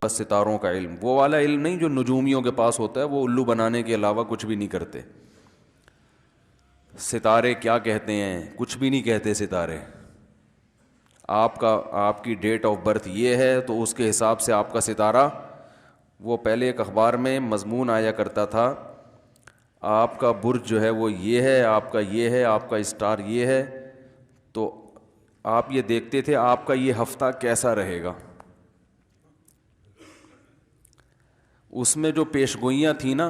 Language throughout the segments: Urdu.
بس ستاروں کا علم، وہ والا علم نہیں جو نجومیوں کے پاس ہوتا ہے، وہ الو بنانے کے علاوہ کچھ بھی نہیں کرتے. ستارے کیا کہتے ہیں؟ کچھ بھی نہیں کہتے ستارے. آپ کی ڈیٹ آف برتھ یہ ہے تو اس کے حساب سے آپ کا ستارہ، وہ پہلے ایک اخبار میں مضمون آیا کرتا تھا، آپ کا برج جو ہے وہ یہ ہے، آپ کا یہ ہے، آپ کا اسٹار یہ ہے، تو آپ یہ دیکھتے تھے آپ کا یہ ہفتہ کیسا رہے گا. اس میں جو پیش گوئیاں تھیں نا،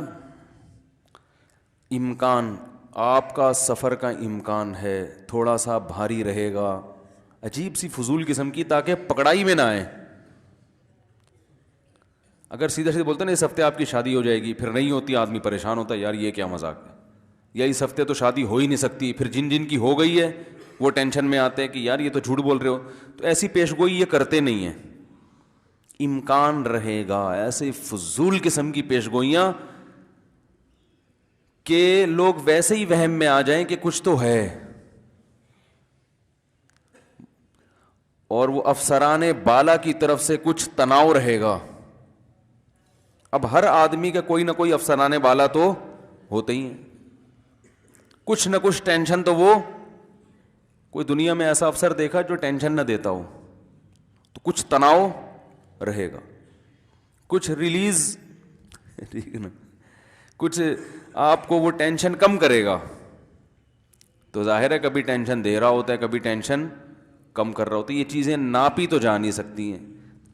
امکان، آپ کا سفر کا امکان ہے، تھوڑا سا بھاری رہے گا، عجیب سی فضول قسم کی، تاکہ پکڑائی میں نہ آئے. اگر سیدھے سیدھے بولتے نا اس ہفتے آپ کی شادی ہو جائے گی، پھر نہیں ہوتی، آدمی پریشان ہوتا ہے، یار یہ کیا مذاق ہے، یا اس ہفتے تو شادی ہو ہی نہیں سکتی، پھر جن جن کی ہو گئی ہے وہ ٹینشن میں آتے ہیں کہ یار یہ تو جھوٹ بول رہے ہو. تو ایسی پیش گوئی یہ کرتے نہیں ہیں. امکان رہے گا، ایسے فضول قسم کی پیش گوئیاں کہ لوگ ویسے ہی وہم میں آ جائیں کہ کچھ تو ہے. اور وہ افسران بالا کی طرف سے کچھ تناؤ رہے گا. اب ہر آدمی کا کوئی نہ کوئی افسران بالا تو ہوتے ہی ہیں، کچھ نہ کچھ ٹینشن تو وہ، کوئی دنیا میں ایسا افسر دیکھا جو ٹینشن نہ دیتا ہو؟ تو کچھ تناؤ رہے گا، کچھ ریلیز، ٹھیک ہے نا، کچھ آپ کو وہ ٹینشن کم کرے گا. تو ظاہر ہے کبھی ٹینشن دے رہا ہوتا ہے، کبھی ٹینشن کم کر رہا ہوتا ہے. یہ چیزیں ناپی تو جا نہیں سکتی ہیں.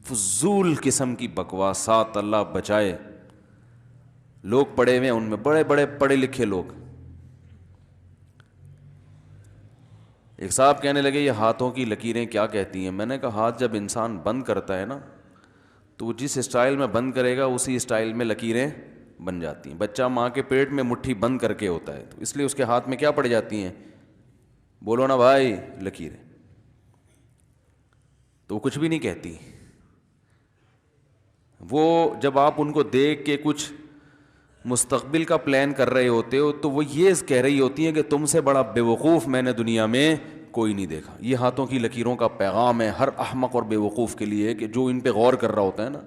فضول قسم کی بکواسات، اللہ بچائے. لوگ پڑھے ہوئے ہیں ان میں، بڑے بڑے پڑھے لکھے لوگ. ایک صاحب کہنے لگے یہ ہاتھوں کی لکیریں کیا کہتی ہیں؟ میں نے کہا ہاتھ جب انسان بند کرتا ہے نا، تو جس اسٹائل میں بند کرے گا اسی اسٹائل میں لکیریں بن جاتی ہیں. بچہ ماں کے پیٹ میں مٹھی بند کر کے ہوتا ہے، تو اس لیے اس کے ہاتھ میں کیا پڑ جاتی ہیں؟ بولو نا بھائی، لکیریں. تو وہ کچھ بھی نہیں کہتی. وہ جب آپ ان کو دیکھ کے کچھ مستقبل کا پلان کر رہے ہوتے ہو تو وہ یہ کہہ رہی ہوتی ہیں کہ تم سے بڑا بیوقوف میں نے دنیا میں کوئی نہیں دیکھا. یہ ہاتھوں کی لکیروں کا پیغام ہے ہر احمق اور بیوقوف کے لیے کہ جو ان پہ غور کر رہا ہوتا ہے نا.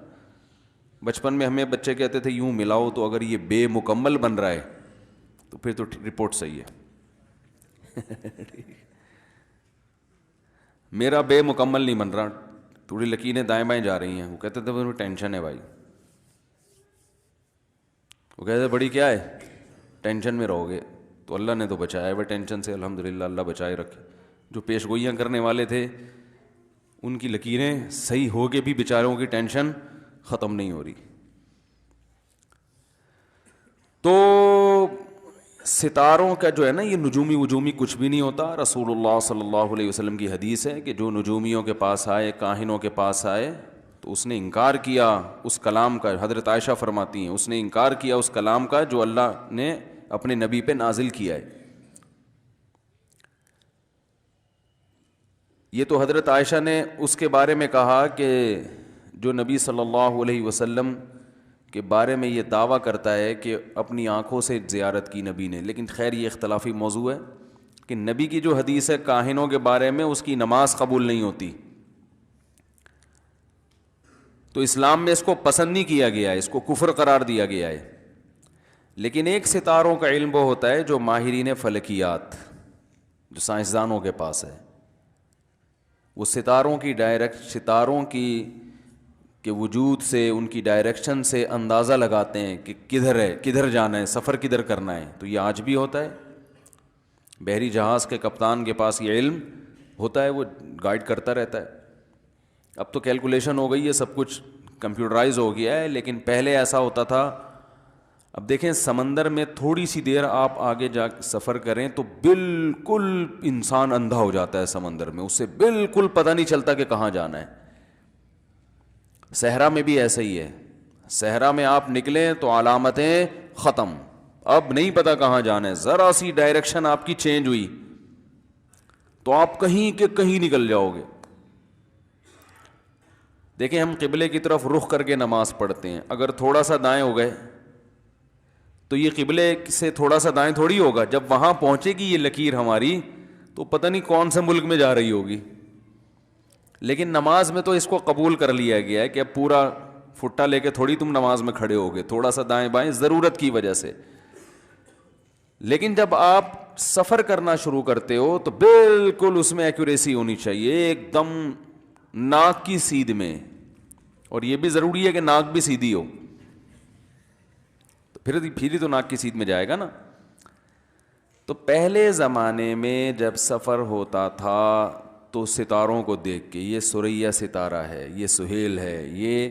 بچپن میں ہمیں بچے کہتے تھے یوں ملاؤ، تو اگر یہ بے مکمل بن رہا ہے تو پھر تو رپورٹ صحیح ہے. میرا بے مکمل نہیں بن رہا، تھوڑی لکیریں دائیں بائیں جا رہی ہیں. وہ کہتے تھے مجھے ٹینشن ہے بھائی. وہ کہتے بڑی کیا ہے، ٹینشن میں رہو گے. تو اللہ نے تو بچایا ہے ٹینشن سے، الحمدللہ، اللہ بچائے رکھے. جو پیش گوئیاں کرنے والے تھے ان کی لکیریں صحیح ہو کے بھی بیچاروں کی ٹینشن ختم نہیں ہو رہی. تو ستاروں کا جو ہے نا، یہ نجومی وجومی کچھ بھی نہیں ہوتا. رسول اللہ صلی اللہ علیہ وسلم کی حدیث ہے کہ جو نجومیوں کے پاس آئے، کاہنوں کے پاس آئے، تو اس نے انکار کیا اس کلام کا. حضرت عائشہ فرماتی ہیں اس نے انکار کیا اس کلام کا جو اللہ نے اپنے نبی پہ نازل کیا ہے. یہ تو حضرت عائشہ نے اس کے بارے میں کہا کہ جو نبی صلی اللہ علیہ وسلم کے بارے میں یہ دعویٰ کرتا ہے کہ اپنی آنکھوں سے زیارت کی نبی نے. لیکن خیر یہ اختلافی موضوع ہے کہ نبی کی جو حدیث ہے کاہنوں کے بارے میں، اس کی نماز قبول نہیں ہوتی. تو اسلام میں اس کو پسند نہیں کیا گیا ہے، اس کو کفر قرار دیا گیا ہے. لیکن ایک ستاروں کا علم وہ ہوتا ہے جو ماہرین فلکیات، جو سائنسدانوں کے پاس ہے. وہ ستاروں کے وجود سے، ان کی ڈائریکشن سے اندازہ لگاتے ہیں کہ کدھر ہے، کدھر جانا ہے، سفر کدھر کرنا ہے. تو یہ آج بھی ہوتا ہے. بحری جہاز کے کپتان کے پاس یہ علم ہوتا ہے، وہ گائیڈ کرتا رہتا ہے. اب تو کیلکولیشن ہو گئی ہے، سب کچھ کمپیوٹرائز ہو گیا ہے، لیکن پہلے ایسا ہوتا تھا. اب دیکھیں سمندر میں تھوڑی سی دیر آپ آگے جا سفر کریں تو بالکل انسان اندھا ہو جاتا ہے سمندر میں، اسے بالکل پتہ نہیں چلتا کہ کہاں جانا ہے. صحرا میں بھی ایسا ہی ہے. صحرا میں آپ نکلیں تو علامتیں ختم، اب نہیں پتہ کہاں جانا ہے. ذرا سی ڈائریکشن آپ کی چینج ہوئی تو آپ کہیں کے کہیں نکل جاؤ گے. دیکھیں ہم قبلے کی طرف رخ کر کے نماز پڑھتے ہیں، اگر تھوڑا سا دائیں ہو گئے تو یہ قبلے سے تھوڑا سا دائیں تھوڑی ہوگا. جب وہاں پہنچے گی یہ لکیر ہماری تو پتہ نہیں کون سے ملک میں جا رہی ہوگی. لیکن نماز میں تو اس کو قبول کر لیا گیا ہے کہ اب پورا پھٹا لے کے تھوڑی تم نماز میں کھڑے ہوگے, تھوڑا سا دائیں بائیں ضرورت کی وجہ سے. لیکن جب آپ سفر کرنا شروع کرتے ہو تو بالکل اس میں ایکوریسی ہونی چاہیے, ایک دم ناک کی سیدھ میں, اور یہ بھی ضروری ہے کہ ناک بھی سیدھی ہو, تو پھر ہی تو ناک کی سیدھ میں جائے گا نا. تو پہلے زمانے میں جب سفر ہوتا تھا تو ستاروں کو دیکھ کے, یہ سریا ستارہ ہے, یہ سہیل ہے, یہ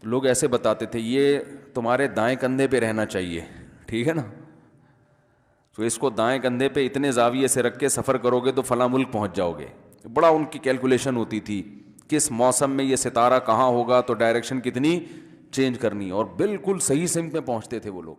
لوگ ایسے بتاتے تھے یہ تمہارے دائیں کندھے پہ رہنا چاہیے, ٹھیک ہے نا, تو اس کو دائیں کندھے پہ اتنے زاویے سے رکھ کے سفر کرو گے تو فلاں ملک پہنچ جاؤ گے. بڑا ان کی کیلکولیشن ہوتی تھی کس موسم میں یہ ستارہ کہاں ہوگا تو ڈائریکشن کتنی چینج کرنی, اور بالکل صحیح سمت میں پہنچتے تھے وہ لوگ.